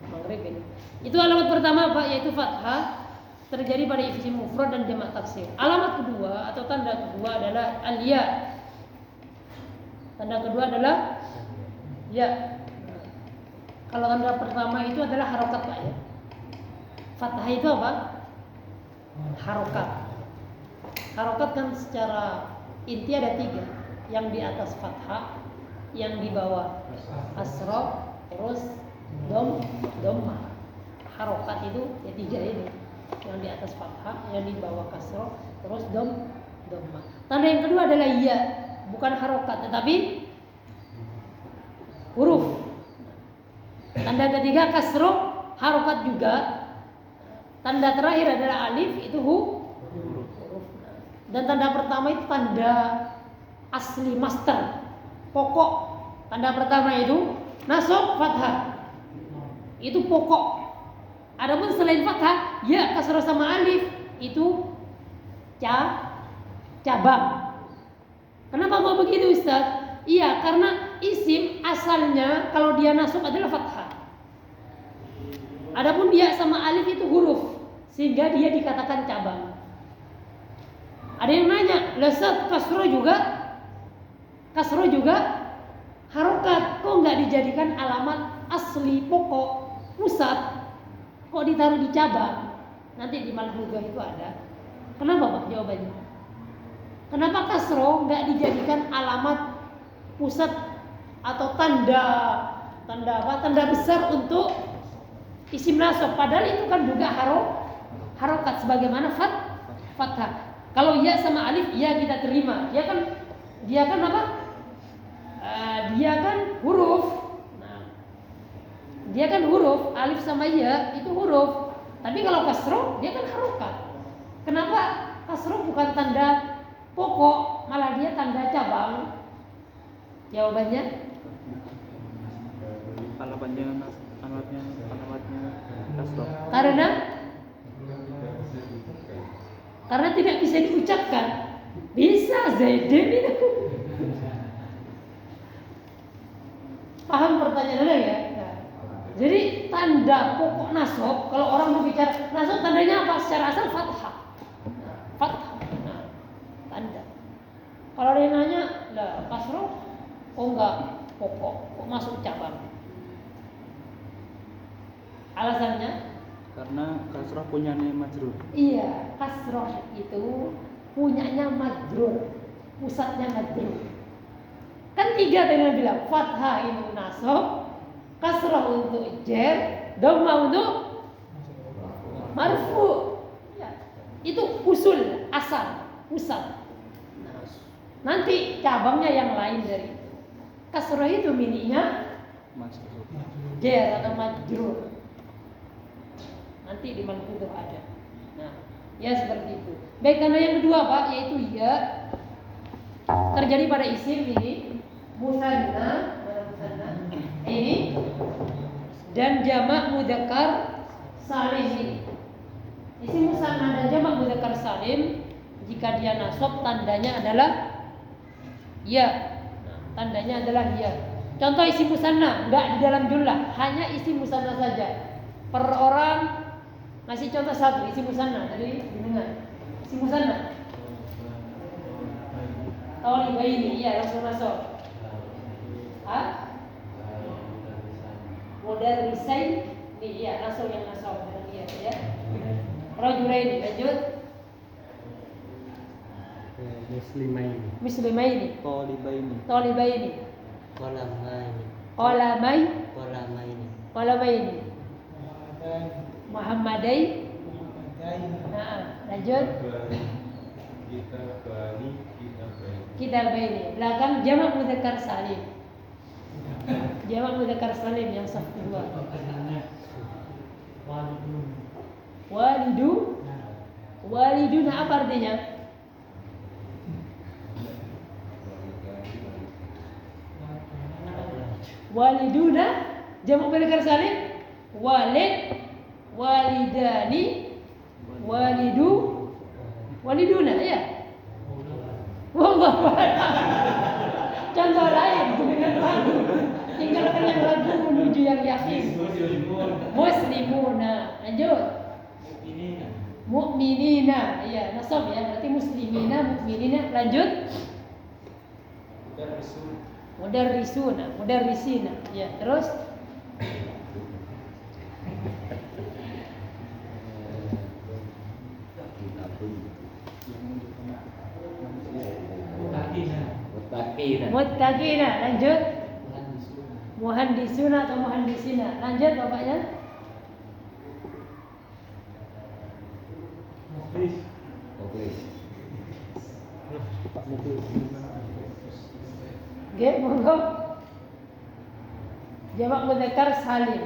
maghrib ini. Itu alamat pertama Pak, yaitu fathah terjadi pada isim mufrad dan jamak taksir. Alamat kedua atau tanda kedua adalah al-ya. Tanda kedua adalah ya. Kalau tanda pertama itu adalah harokat Pak ya. Fathah itu apa? Harokat. Harokat kan secara inti ada 3. Yang di atas fathah, yang di bawah kasroh, terus domma. Harokat itu ya 3 ini. Yang di atas fathah, yang di bawah kasroh, terus domma. Tanda yang kedua adalah ya. Bukan harokat tetapi huruf. Tanda ketiga kasroh, harokat juga. Tanda terakhir adalah alif, itu huruf. Dan tanda pertama itu tanda asli master, pokok. Tanda pertama itu nasab fathah, itu pokok. Adapun selain fathah, ya kasroh sama alif itu cabang. Kenapa mau begitu Ustaz? Iya, karena isim asalnya kalau dia nasab adalah fathah. Adapun dia sama alif itu huruf, sehingga dia dikatakan cabang. Ada yang nanya, lesat kasroh juga harokat, kok nggak dijadikan alamat asli pokok pusat, kok ditaruh di cabang? Nanti di Malhudah itu ada. Kenapa Pak jawabannya? Kenapa kasroh nggak dijadikan alamat pusat atau tanda besar untuk isim nasab? Padahal itu kan juga harokat sebagaimana fathah. Kalau ya sama alif ya kita terima. Dia kan apa? Dia kan huruf. Nah, dia kan huruf, alif sama ya itu huruf. Tapi kalau kasroh dia kan harokat. Kenapa kasroh bukan tanda pokok, malah dia tanda cabang? Jawabannya alamatnya kasroh. Karena tidak bisa diucapkan. Bisa Zaidin itu. Paham pertanyaannya ya? Nah, jadi tanda pokok nasab, kalau orang berbicara nasab tandanya apa? Secara asal fathah. Fathah. Nah, tanda. Kalau dia nanya, lah kasroh, oh enggak pokok, kok masuk cabang? Alasannya? Karena kasrah punyanya majrur. Iya, kasroh itu punyanya majrur, pusatnya majrur. Kan tiga tadi yang bilang, fathah itu nasab, kasroh untuk jer, dhamma untuk marfu. Ya, itu usul, asal, pusat. Nah, nanti cabangnya yang lain dari itu. Kasroh itu miliknya Majrur. jer atau majrur. Nanti di manqudhah ada. Nah, ya seperti itu. Baik, karena yang kedua Pak, yaitu ya terjadi pada isim ini musanna, ini dan jamak mudzakkar salim ini. Isim musanna dan jamak mudzakkar salim jika dia nasab tandanya adalah ya. Nah, tandanya adalah ya. Contoh isim musanna enggak di dalam jumlah, hanya isim musanna saja. Per orang masih contoh satu isim musanna tadi dengar. Isim musanna. Talibaini, iya langsung masuk. Mudarrisain, nih iya langsung yang masuk dengan iya ya. Rajulaini, lanjut. Muslimaini. Talibaini. Qalamaini. Muhammadai. Nah, lanjut. Kitabaini. Belakang jamak mudzakkar salim. Jamak mudzakkar salim yang saf kedua. Waliduna apa artinya? Waliduna jamak mudzakkar salim. Walidani, waliduna ya. Wallah. Contoh lain dengan lagu. Tinggalkan yang lagu menuju yang yakin. Muslimuna, lanjut. Mukminina, iya nasab ya. Berarti muslimina, mukminina, lanjut. Mudarrisina, ya terus. Muttaqina, lanjut. Muhandisuna atau muhandisina, lanjut bapaknya. Oke, monggo. Jamak mudzakkar salim.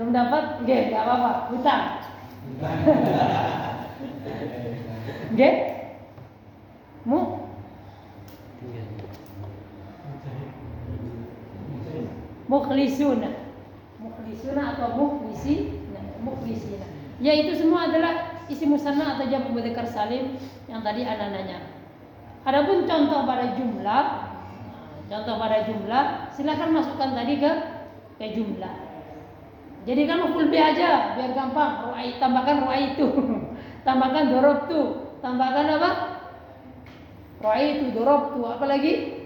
Belum dapat? Nggih, enggak apa-apa. Hutang. Nggih? Mukhlisuna atau mukhlisina. Ya, itu semua adalah isim musanna atau jamak mudzakkar salim yang tadi Anda nanya. Adapun contoh pada jumlah, silakan masukkan tadi ke jumlah. Jadikan maf'ul bih aja biar gampang. Tambahkan ru'aitu, tambahkan dorobtu, tambahkan apa? Ru'aitu, dorobtu, apa lagi?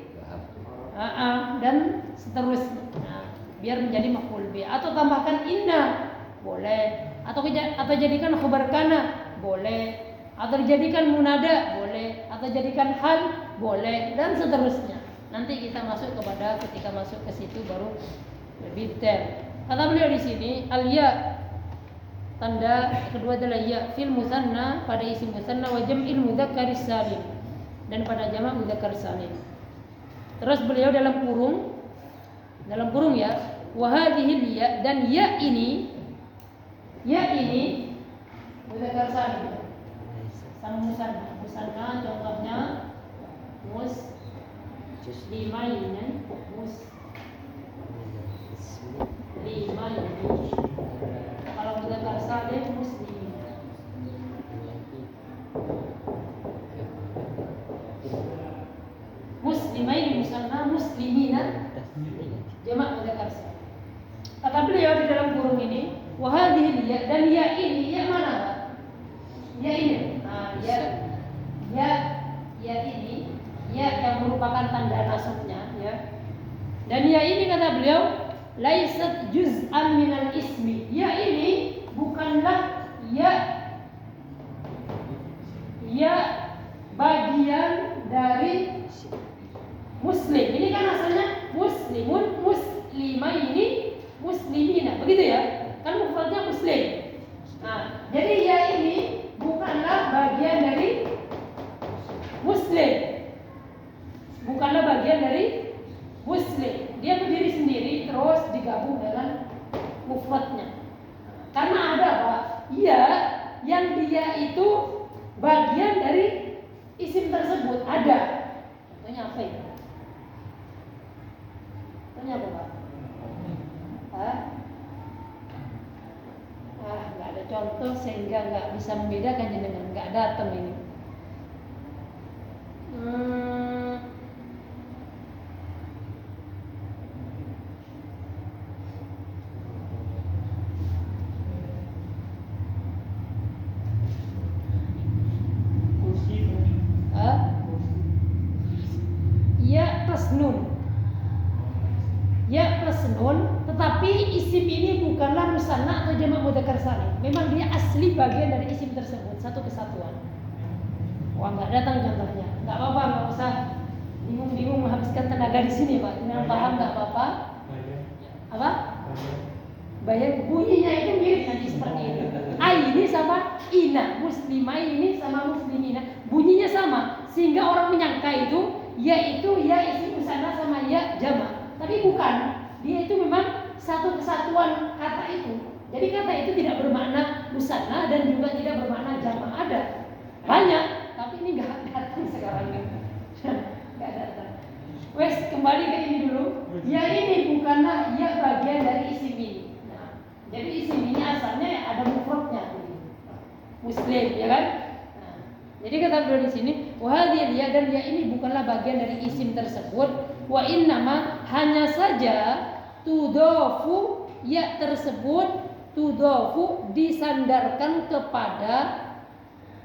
Dan seterusnya. Biar menjadi maf'ul bih. Atau tambahkan inna, boleh. Atau jadikan khabar kana, boleh. Atau dijadikan munada, boleh. Atau jadikan hal, boleh. Dan seterusnya. Nanti kita ketika masuk ke situ baru lebih detail. Kata beliau di sini, al-ya, tanda kedua adalah ya fil musanna pada isim musanna wa jam'il mudzakkar salim dan pada jamak mudzakkar salim. Terus beliau dalam kurung ya, wa hadhil ya, dan ya ini mudzakkar salim. Sang musanna contohnya muslimain, kalau mudzakkar salim muslimin. Muslimain musanna, muslimina jamak mudzakkar salim. Kata beliau di dalam kurung ini, wa hadhihi ya, dan ya ini ya mana? Ya ini. Ya ini ya yang merupakan tanda nasabnya ya. Dan ya ini kata beliau laisat juz'an minal ismi. Ya ini bukanlah ya bagian dari muslim. Ini kan asalnya muslimun, muslimaini, muslimina. Begitu ya? Kan mufradnya muslim. Nah, jadi ya ini bukanlah bagian dari muslim. Bukanlah bagian dari muslim. Dia berdiri sendiri terus digabung dengan mufradnya. Karena ada apa? Ya, yang dia itu bagian dari isim tersebut ada. Contohnya apa ya? Contohnya apa, Pak? Nggak ada contoh sehingga nggak bisa membedakan jenengan, nggak datang ini. Ya plus nun. Ya plus nun, tetapi isim ini bukanlah musanna atau jamak mudzakkar salim. Memang dia asli bagian dari isim tersebut, satu kesatuan. Wah, nggak datang contohnya. Nggak apa-apa, nggak usah bingung-bingung menghabiskan tenaga di sini, Pak. Jangan paham nggak apa-apa. Apa? Bayang bunyinya itu mirip nanti seperti ini. Ini sama ina, muslimah ini sama muslimina. Bunyinya sama, sehingga orang menyangka itu ya isim musanna sama ya jamak. Tapi bukan, dia itu memang satu kesatuan kata itu. Jadi kata itu tidak bermakna musanna dan juga tidak bermakna jamak. Ada banyak, tapi ini nggak datang sekarang ini. Nggak datang. Wes kembali ke ini dulu. Ya ini bukanlah ya bagian dari isim ini. Nah, jadi isim ini asalnya ada mufradnya, muslim, ya kan? Nah, jadi kata beliau di sini, wahadiyah dia dan dia ini bukanlah bagian dari isim tersebut. Wa innama hanya saja tudofu ya tersebut tudofu disandarkan kepada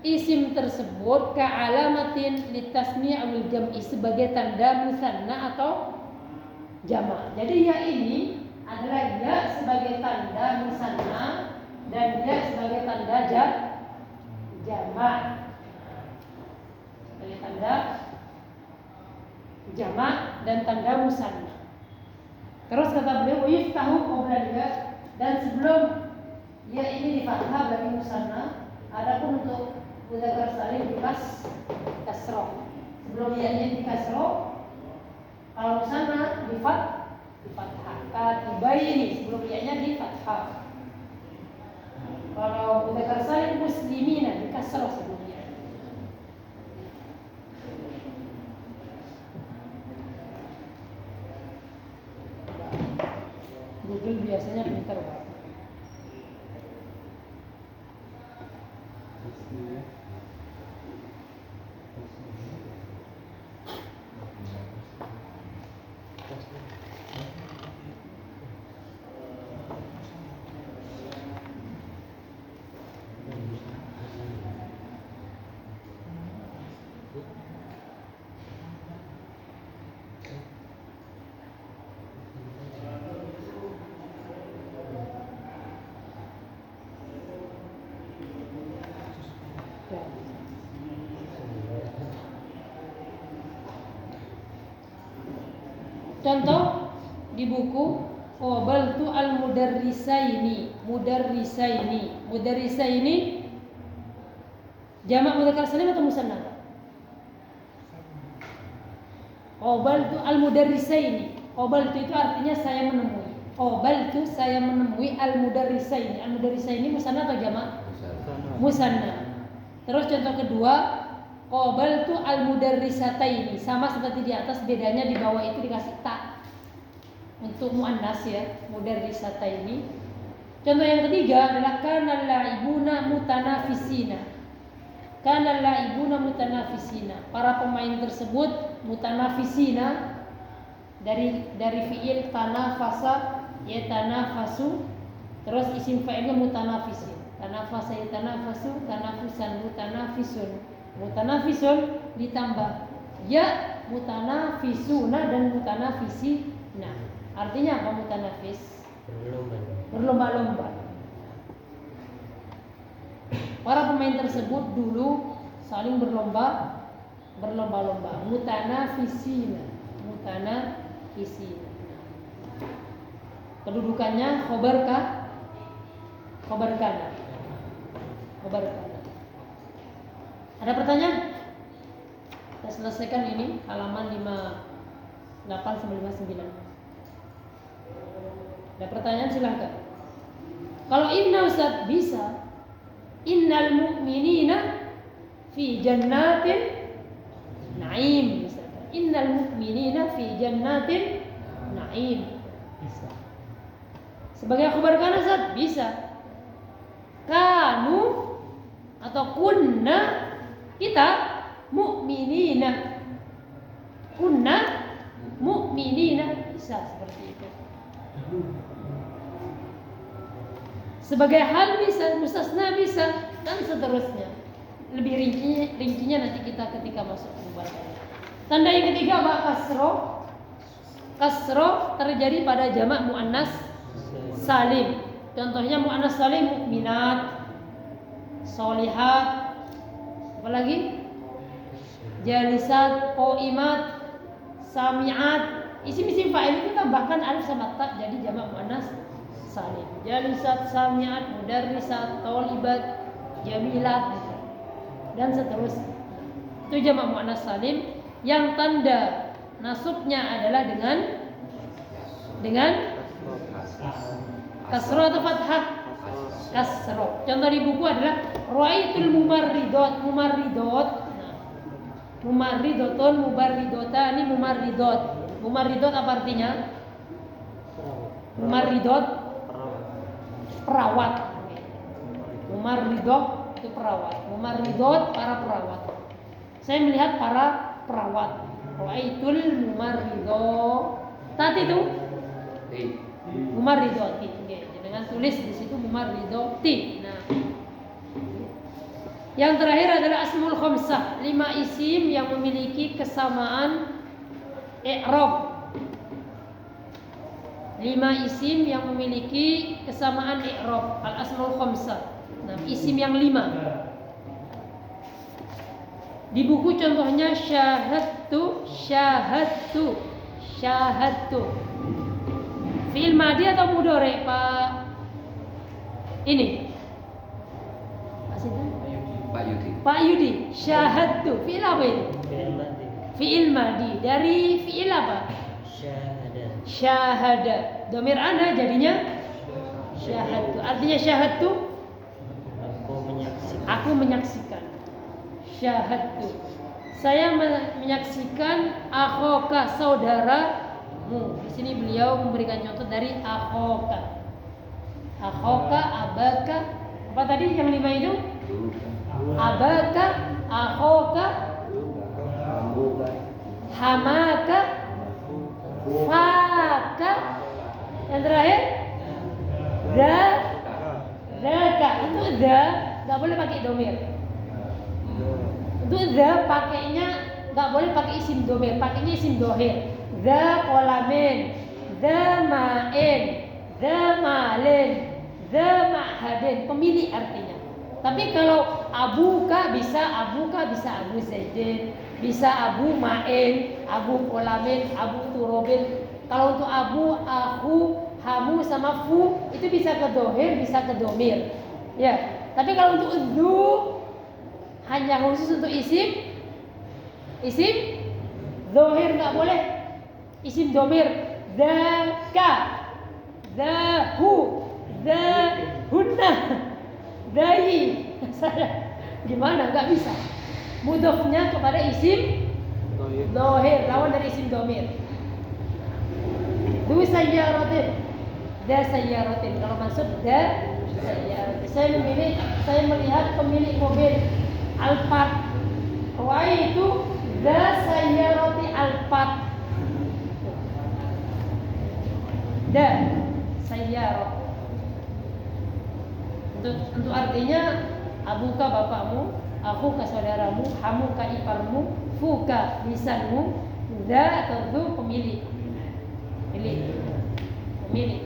isim tersebut ke alamatin litasmi' awil jam'i sebagai tanda musanna atau jamak. Jadi ya ini adalah ya sebagai tanda musanna dan ya sebagai tanda jamak. Sebagai tanda jamak dan tanda musanna. Terus kata beliau yiftahu qabla dia, dan sebelum ya ini di fathah bagi musanna, adapun untuk mudzakkar salim di kasroh. Sebelum ya ini di kasroh, kalau musanna di fathah. Katibai ini sebelum ya-nya di fathah. Kalau mudzakkar salim muslimina di kasroh sebelumnya. Google biasanya pintar, Pak. Contoh di buku qabaltu al-mudarrisaini. Mudarrisaini jamak mudzakkar salim atau musanna? Qabaltu al-mudarrisaini. Qabaltu itu artinya saya menemui. Qabaltu saya menemui al-mudarrisaini. Al-mudarrisaini musanna atau jamak? Musanna. Terus contoh kedua, qabaltu al-mudarrisataini, sama seperti di atas, bedanya di bawah itu dikasih ta untuk muannas ya, mudarrisataini. Contoh yang ketiga adalah kana laibuna mutanafisina. Kana laibuna mutanafisina. Para pemain tersebut mutanafisina dari fiil tanafasa ya tanafasu. Terus isim fa'ilnya mutanafisin. Tanafasa yatanafasu, tanafusan, mutanafisun. Mutanafisun ditambah ya mutanafisuna dan mutanafisina. Artinya apa mutanafis? Berlomba-lomba. Para pemain tersebut dulu saling berlomba-lomba. Mutanafisina. Kedudukannya khobar kana. Ada pertanyaan? Kita selesaikan ini halaman 58 sampai 59. Ada pertanyaan silahkan. Kalau inna Ustaz bisa. Innal mu'minina fi jannatin na'im misalkan. Innal mu'minina fi jannatin na'im. Bisa. Sebagai khabar kana Ustaz bisa. Kanu atau kunna kita mu'minina. Kunna mu'minina bisa seperti itu. Sebagai hal bisa, mustasna bisa dan seterusnya. Lebih rincinya nanti kita ketika masuk pembahasan. Tanda yang ketiga apa? Kasro terjadi pada jamak muannas salim. Contohnya muannas salim mukminat, solihat, apalagi jalisat, qaimat, samiat. Isim-isim fa'il itu tambahkan alif sama ta jadi jamak muannas salim. Jalisat, samiat, mudarrisat, thalibat, jamilat dan seterusnya. Itu jamak muannas salim yang tanda nasubnya adalah dengan kasroh atau fathah? Kasroh. Contoh di buku adalah ra'aitul mumarridot. Nah, mumarridotun, mubarridotani, mumarridot. Mumarridot apa artinya? Mumarridot perawat. Mumarridot itu perawat. Mumarridot para perawat. Saya melihat para perawat. Ra'aitul mumarridot. Tadi itu mumarridoti. Dengan tulis di situ mumarridoti. Nah, yang terakhir adalah asmul khamsah, 5 isim yang memiliki kesamaan i'rab. 5 isim yang memiliki kesamaan i'rab, al asmul khamsah. Nah, isim yang 5. Di buku contohnya syahadtu. Fi'il madi atau mudhari, Pak? Ini. Pak Yudi. Syahadtu. Fi'il apa ini? Fi'il madi. Dari fi'il apa? Syahada. Domir ana jadinya syahadtu. Artinya syahadtu aku menyaksikan. Syahadtu. Saya menyaksikan akhoka, saudaramu. Di sini beliau memberikan contoh dari akhoka. Akhoka, abaka. Apa tadi yang 5 itu? Abaka, akhoka, hamaka, faka. Yang terakhir daka. Itu nggak boleh pakai domir. Untuk pakainya nggak boleh pakai isim domir, pakainya isim dohir. Qolamin, ma'in, malin, ma'hadin, pemilik artinya. Tapi kalau abuka bisa Abu Zaidin, bisa Abu Ma'in, Abu Qolamin, Abu Turobin. Kalau untuk abu, aku, hamu sama fu itu bisa ke dohir, bisa ke domir. Ya. Tapi kalau untuk du hanya khusus untuk isim dohir nggak boleh. Isim domir dzaka, dzahu, dzahunna, dai. Gimana? Nggak bisa. Mudhofnya kepada isim dohir, lawan dari isim domir. Du sayyaratin, da sayyaratin. Kalau maksud da sayyaratin. Saya melihat pemilik mobil Alphard. Wahai itu da sayyarati Alphard. Da sayyarat. Untuk artinya abuka bapakmu, akuka saudaramu, hamuka iparmu, fuka lisanmu, za tentu pemilik. Pemilik.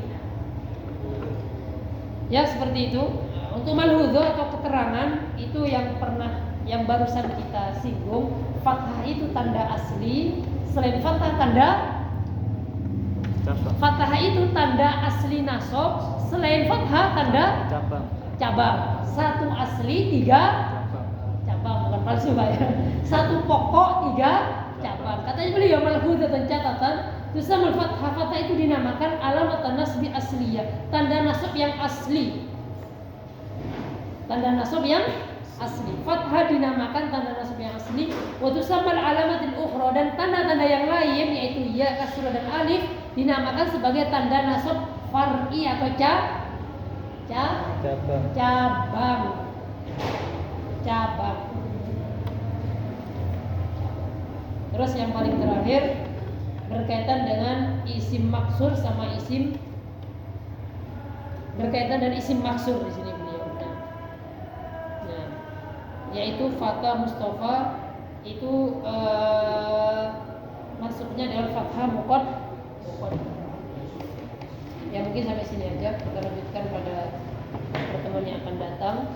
Ya seperti itu. Untuk malhudho atau keterangan itu yang barusan kita singgung, fathah itu tanda asli, selain fathah tanda Cabang. fathah itu tanda asli nasab, selain fathah tanda Cabang. cabang. Satu asli, tiga cabang, bukan palsu Pak ya. Satu pokok, tiga cabang. Katanya beliau malhudho dan catatan, tusamul fathah itu dinamakan alamat nasbi asliyah, tanda nasab yang asli. Tanda nasab yang asli. Fathah dinamakan tanda nasab yang asli. Wa tusammal alamatil ukhra, dan tanda-tanda yang lain yaitu ya, kasrah dan alif dinamakan sebagai tanda nasab far'i atau cabang. Terus yang paling terakhir berkaitan dengan isim maksur sama isim, berkaitan dan isim maksur di sini beliau. Nah, yaitu Fata Mustafa itu masuknya dengan fathah muqad. Ya mungkin sampai sini aja, kita lanjutkan pada pertemuan yang akan datang.